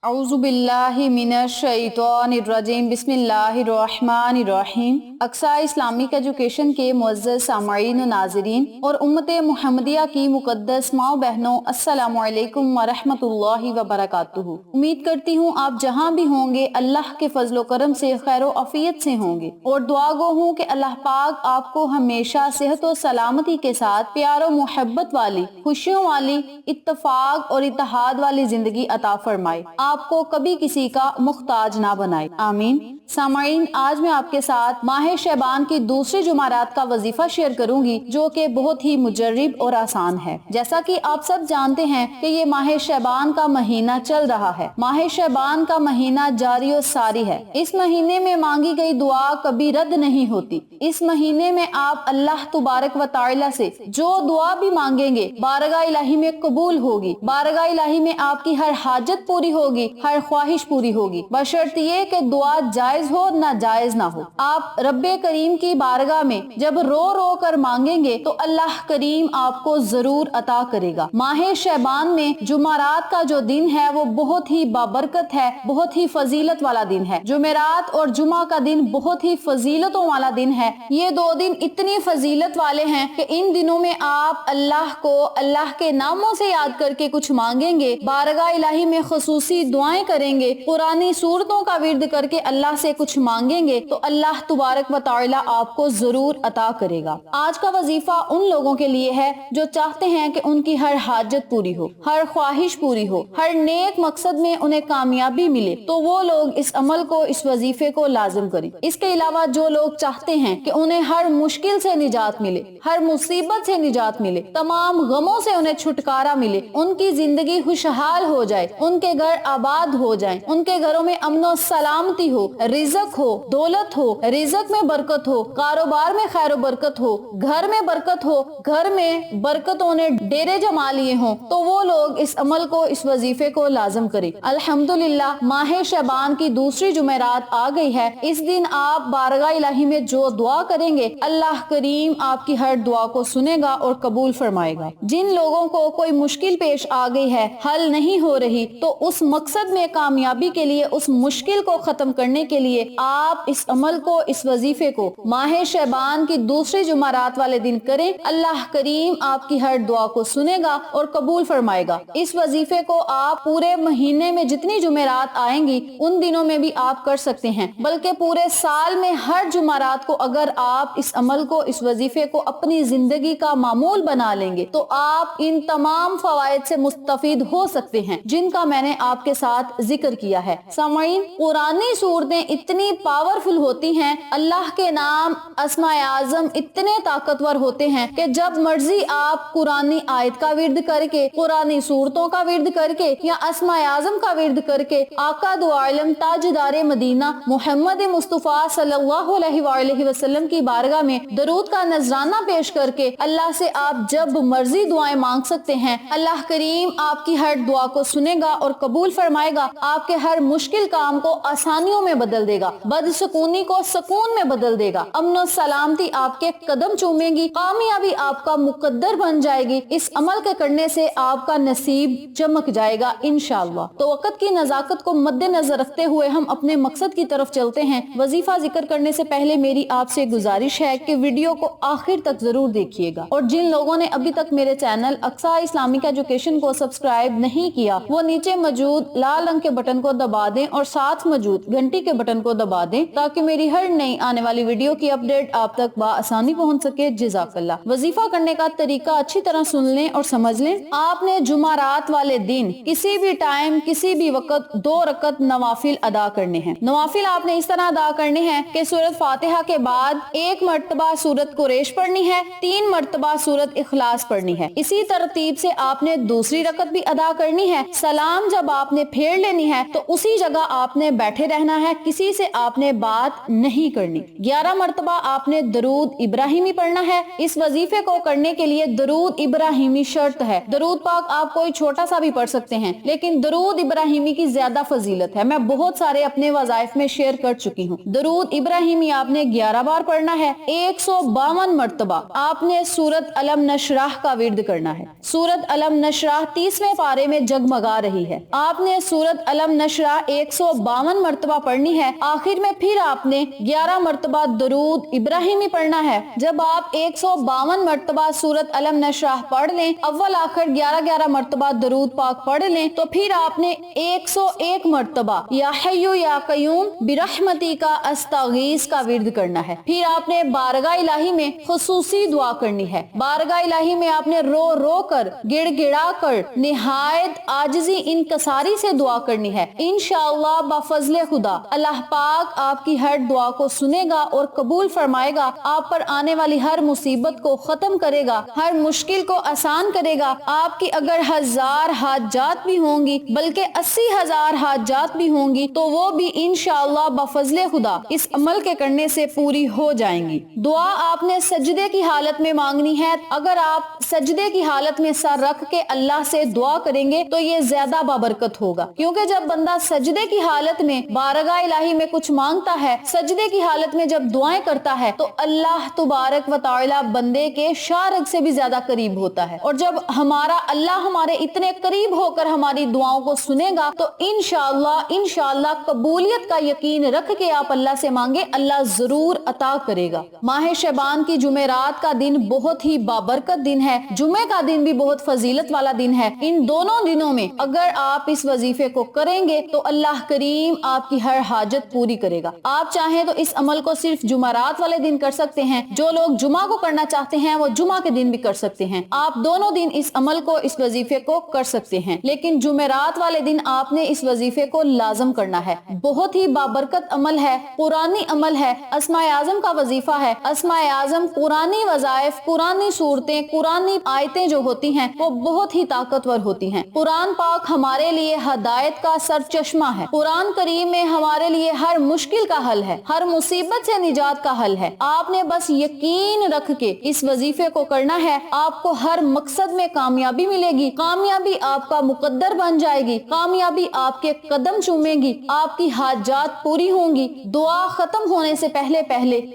اعوذ باللہ من الشیطان الرجیم بسم اللہ الرحمن الرحیم۔ اقصی اسلامک ایجوکیشن کے معزز سامعین و ناظرین اور امت محمدیہ کی مقدس ماں بہنوں، السلام علیکم ورحمۃ اللہ وبرکاتہ۔ امید کرتی ہوں آپ جہاں بھی ہوں گے اللہ کے فضل و کرم سے خیر و عافیت سے ہوں گے، اور دعا گو ہوں کہ اللہ پاک آپ کو ہمیشہ صحت و سلامتی کے ساتھ پیار و محبت والی، خوشیوں والی، اتفاق اور اتحاد والی زندگی عطا فرمائے، آپ کو کبھی کسی کا محتاج نہ بنائے، آمین۔ سامعین، آج میں آپ کے ساتھ ماہ شعبان کی دوسری جمعرات کا وظیفہ شیئر کروں گی، جو کہ بہت ہی مجرب اور آسان ہے۔ جیسا کہ آپ سب جانتے ہیں کہ یہ ماہ شعبان کا مہینہ چل رہا ہے۔ ماہ شعبان کا مہینہ جاری و ساری ہے۔ اس مہینے میں مانگی گئی دعا کبھی رد نہیں ہوتی۔ اس مہینے میں آپ اللہ تبارک و تعالی سے جو دعا بھی مانگیں گے بارگاہ الہی میں قبول ہوگی۔ بارگاہ الہی میں آپ کی ہر حاجت پوری ہوگی، ہر خواہش پوری ہوگی، بشرط یہ کہ دعا جائز ہو ناجائز نہ ہو۔ آپ رب کریم کی بارگاہ میں جب رو رو کر مانگیں گے تو اللہ کریم آپ کو ضرور عطا کرے گا۔ ماہ شعبان میں جمعرات کا جو دن ہے وہ بہت ہی بابرکت ہے، بہت ہی فضیلت والا دن ہے۔ جمعرات اور جمعہ کا دن بہت ہی فضیلتوں والا دن ہے۔ یہ دو دن اتنی فضیلت والے ہیں کہ ان دنوں میں آپ اللہ کو اللہ کے ناموں سے یاد کر کے کچھ مانگیں گے، بارگاہ الہی میں خصوصی دعائیں کریں گے، قرآنی سورتوں کا ورد کر کے اللہ سے کچھ مانگیں گے تو اللہ تبارک و تعالی آپ کو ضرور عطا کرے گا۔ آج کا وظیفہ ان لوگوں کے لیے ہے جو چاہتے ہیں کہ ان کی ہر حاجت پوری ہو، ہر خواہش پوری ہو، ہر نیک مقصد میں انہیں کامیابی ملے، تو وہ لوگ اس عمل کو، اس وظیفے کو لازم کریں۔ اس کے علاوہ جو لوگ چاہتے ہیں کہ انہیں ہر مشکل سے نجات ملے، ہر مصیبت سے نجات ملے، تمام غموں سے انہیں چھٹکارا ملے، ان کی زندگی خوشحال ہو جائے، ان کے گھر آباد ہو جائیں، ان کے گھروں میں امن و سلامتی ہو، رزق ہو، دولت ہو، رزق میں برکت ہو، کاروبار میں خیر و برکت ہو، گھر میں برکت ہو، گھر میں برکتوں نے ڈیرے جما لیے ہوں، تو وہ لوگ اس عمل کو، اس وظیفے کو لازم کریں۔ الحمدللہ ماہ شعبان کی دوسری جمعرات آ گئی ہے۔ اس دن آپ بارگاہ الہی میں جو دعا کریں گے اللہ کریم آپ کی ہر دعا کو سنے گا اور قبول فرمائے گا۔ جن لوگوں کو کوئی مشکل پیش آ گئی ہے، حل نہیں ہو رہی، تو اس مقصد میں کامیابی کے لیے، اس مشکل کو ختم کرنے کے لیے آپ اس عمل کو، اس وظیفے کو ماہ شعبان کی دوسری جمعرات والے دن کریں، اللہ کریم آپ کی ہر دعا کو سنے گا اور قبول فرمائے گا۔ اس وظیفے کو آپ پورے مہینے میں جتنی جمعرات آئیں گی ان دنوں میں بھی آپ کر سکتے ہیں، بلکہ پورے سال میں ہر جمعرات کو اگر آپ اس عمل کو، اس وظیفے کو اپنی زندگی کا معمول بنا لیں گے تو آپ ان تمام فوائد سے مستفید ہو سکتے ہیں جن کا میں نے آپ کے ساتھ ذکر کیا ہے۔ سامعین، قرآنی صورتیں اتنی پاورفل ہوتی ہیں، اللہ کے نام، اسماء اعظم اتنے طاقتور ہوتے ہیں کہ جب مرضی آپ قرآنی آیت کا ورد کر کے، قرآنی صورتوں کا ورد کر کے یا اسماء اعظم کا ورد کر کے آقا دو عالم تاجدار مدینہ محمد مصطفیٰ صلی اللہ علیہ وآلہ وسلم کی بارگاہ میں درود کا نذرانہ پیش کر کے اللہ سے آپ جب مرضی دعائیں مانگ سکتے ہیں۔ اللہ کریم آپ کی ہر دعا کو سنے گا اور قبول فرمائے گا، آپ کے ہر مشکل کام کو آسانیوں میں بدل دے گا، بدسکونی کو سکون میں بدل دے گا، امن و سلامتی آپ کے قدم چومے گی، کامیابی آپ کا مقدر بن جائے گی۔ اس عمل کے کرنے سے آپ کا نصیب چمک جائے گا انشاءاللہ۔ تو وقت کی نزاکت کو مد نظر رکھتے ہوئے ہم اپنے مقصد کی طرف چلتے ہیں۔ وظیفہ ذکر کرنے سے پہلے میری آپ سے گزارش ہے کہ ویڈیو کو آخر تک ضرور دیکھیے گا، اور جن لوگوں نے ابھی تک میرے چینل اقصی اسلامک ایجوکیشن کو سبسکرائب نہیں کیا وہ نیچے موجود لال رنگ کے بٹن کو دبا دیں اور ساتھ موجود گھنٹی کے بٹن کو دبا دیں تاکہ میری ہر نئی آنے والی ویڈیو کی اپڈیٹ آپ تک بآسانی پہنچ سکے۔ جزاک اللہ۔ وظیفہ کرنے کا طریقہ اچھی طرح سن لیں اور سمجھ لیں۔ آپ نے جمعرات والے دن کسی بھی ٹائم، کسی بھی وقت 2 رکعت نوافل ادا کرنے ہیں۔ نوافل آپ نے اس طرح ادا کرنے ہیں کہ سورۃ فاتحہ کے بعد 1 مرتبہ سورۃ قریش پڑھنی ہے، 3 مرتبہ سورۃ اخلاص پڑھنی ہے۔ اسی ترتیب سے آپ نے دوسری رکعت بھی ادا کرنی ہے۔ سلام جب آپ نے پھیر لینی ہے تو اسی جگہ آپ نے بیٹھے رہنا ہے، کسی سے آپ نے بات نہیں کرنی۔ 11 مرتبہ آپ نے درود ابراہیمی پڑھنا ہے۔ اس وظیفے کو کرنے کے لیے درود ابراہیمی شرط ہے۔ درود پاک آپ کوئی چھوٹا سا بھی پڑھ سکتے ہیں، لیکن درود ابراہیمی کی زیادہ فضیلت ہے، میں بہت سارے اپنے وظائف میں شیئر کر چکی ہوں۔ درود ابراہیمی آپ نے 11 بار پڑھنا ہے۔ 152 مرتبہ آپ نے سورۃ الم نشرح کا ورد کرنا ہے۔ سورۃ الم نشرح 30ویں پارے میں جگمگا رہی ہے، آپ نے نے سورت الم نشرہ 152 مرتبہ پڑھنی ہے، آخر میں پھر آپ نے 11 مرتبہ درود ابراہیمی پڑھنا ہے۔ جب آپ 152 مرتبہ سورت الم نشرہ پڑھ لیں، اول آخر 11 مرتبہ درود پاک پڑھ لیں، تو پھر آپ نے 101 مرتبہ یا حیو یا قیوم برحمتی کا استغیث کا ورد کرنا ہے۔ پھر آپ نے بارگاہ الہی میں خصوصی دعا کرنی ہے۔ بارگاہ الہی میں آپ نے رو رو کر، گڑ گڑا کر، نہایت عاجزی انکساری سے دعا کرنی ہے۔ انشاءاللہ بفضل خدا اللہ پاک آپ کی ہر دعا کو سنے گا اور قبول فرمائے گا، آپ پر آنے والی ہر مصیبت کو ختم کرے گا، ہر مشکل کو آسان کرے گا۔ آپ کی اگر 1000 حاجات بھی ہوں گی بلکہ 80,000 حاجات بھی ہوں گی تو وہ بھی انشاءاللہ بفضل خدا اس عمل کے کرنے سے پوری ہو جائیں گی۔ دعا آپ نے سجدے کی حالت میں مانگنی ہے۔ اگر آپ سجدے کی حالت میں سر رکھ کے اللہ سے دعا کریں گے تو یہ زیادہ بابرکت ہوگا، کیونکہ جب بندہ سجدے کی حالت میں بارگاہ الہی میں کچھ مانگتا ہے، سجدے کی حالت میں جب دعائیں کرتا ہے تو اللہ تبارک و تعالی بندے کے شارک سے بھی زیادہ قریب ہوتا ہے، اور جب ہمارا اللہ ہمارے اتنے قریب ہو کر ہماری دعاؤں کو سنے گا تو انشاءاللہ قبولیت کا یقین رکھ کے آپ اللہ سے مانگے، اللہ ضرور عطا کرے گا۔ ماہ شعبان کی جمعرات کا دن بہت ہی بابرکت دن ہے، جمعے کا دن بھی بہت فضیلت والا دن ہے۔ ان دونوں دنوں میں اگر آپ اس وظیفے کو کریں گے تو اللہ کریم آپ کی ہر حاجت پوری کرے گا۔ آپ چاہیں تو اس عمل کو صرف جمعرات والے دن کر سکتے ہیں، جو لوگ جمعہ کو کرنا چاہتے ہیں وہ جمعہ کے دن بھی کر سکتے ہیں، آپ دونوں دن اس عمل کو، اس وظیفے کو کر سکتے ہیں، لیکن جمعرات والے دن آپ نے اس وظیفے کو لازم کرنا ہے۔ بہت ہی بابرکت عمل ہے، قرآنی عمل ہے، اسماء اعظم کا وظیفہ ہے۔ اسماء اعظم قرآنی وظائف، قرآنی صورتیں، قرآنی آیتیں جو ہوتی ہیں وہ بہت ہی طاقتور ہوتی ہیں۔ قرآن پاک ہمارے لیے ہدایت کا سرچشمہ ہے۔ قرآن کریم میں ہمارے لیے ہر مشکل کا حل ہے، ہر مصیبت سے نجات کا حل ہے۔ آپ نے بس یقین رکھ کے اس وظیفے کو کرنا ہے، آپ کو ہر مقصد میں کامیابی ملے گی، کامیابی آپ کا مقدر بن جائے گی، کامیابی آپ کے قدم چومے گی، آپ کی حاجات پوری ہوں گی۔ دعا ختم ہونے سے پہلے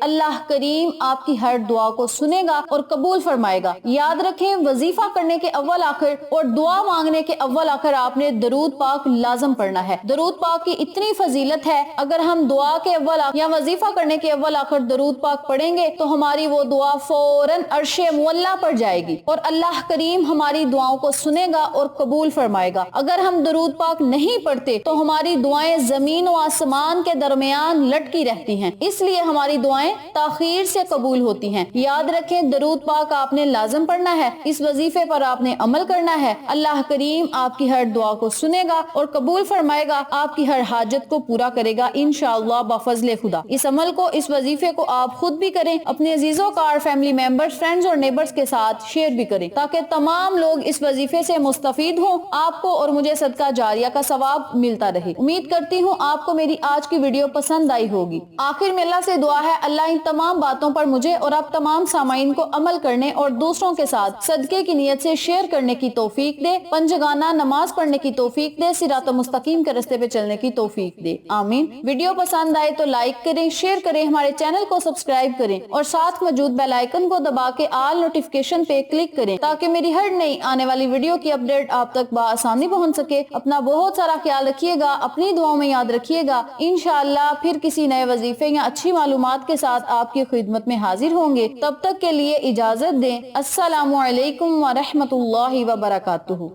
اللہ کریم آپ کی ہر دعا کو سنے گا اور قبول فرمائے گا۔ یاد رکھیں، وظیفہ کرنے کے اول آخر اور دعا مانگنے کے اول آخر آپ نے درود پاک لازم پڑھنا ہے۔ درود پاک کی اتنی فضیلت ہے، اگر ہم دعا کے اول یا وظیفہ کرنے کے اول آخر درود پاک پڑھیں گے تو ہماری وہ دعا فوراً عرش معلیٰ پر جائے گی اور اللہ کریم ہماری دعاؤں کو سنے گا اور قبول فرمائے گا۔ اگر ہم درود پاک نہیں پڑھتے تو ہماری دعائیں زمین و آسمان کے درمیان لٹکی رہتی ہیں، اس لیے ہماری دعائیں تاخیر سے قبول ہوتی ہیں۔ یاد رکھیں، درود پاک آپ نے لازم پڑھنا ہے، اس وظیفے پر آپ نے عمل کرنا ہے، اللہ کریم آپ کی ہر دعا کو سنے گا اور قبول فرمائے گا، آپ کی ہر حاجت کو پورا کرے گا انشاءاللہ بفضل خدا۔ اس عمل کو، اس وظیفے کو آپ خود بھی کریں، اپنے عزیزوں کار، فیملی ممبرز، فرینڈز اور نیبرز کے ساتھ شیئر بھی کریں تاکہ تمام لوگ اس وظیفے سے مستفید ہوں، آپ کو اور مجھے صدقہ جاریہ کا ثواب ملتا رہے۔ امید کرتی ہوں آپ کو میری آج کی ویڈیو پسند آئی ہوگی۔ آخر میں اللہ سے دعا ہے اللہ ان تمام باتوں پر مجھے اور آپ تمام سامعین کو عمل کرنے اور دوسروں کے ساتھ صدقے کی نیت سے شیئر کرنے کی توفیق دے، پنجگانہ نماز پڑھنے کی توفیق دے، صراط مستقیم کے راستے پہ چلنے کی توفیق دے، آمین۔ ویڈیو پسند آئے تو لائک کریں، شیئر کریں، ہمارے چینل کو سبسکرائب کریں اور ساتھ موجود بیل آئیکن کو دبا کے آل نوٹیفیکیشن پہ کلک کریں تاکہ میری ہر نئی آنے والی ویڈیو کی اپڈیٹ آپ تک بآسانی پہنچ سکے۔ اپنا بہت سارا خیال رکھیے گا، اپنی دعاؤں میں یاد رکھیے گا۔ انشاءاللہ پھر کسی نئے وظیفے یا اچھی معلومات کے ساتھ آپ کی خدمت میں حاضر ہوں گے۔ تب تک کے لیے اجازت دیں۔ السلام علیکم ورحمۃ اللہ وبرکاتہ۔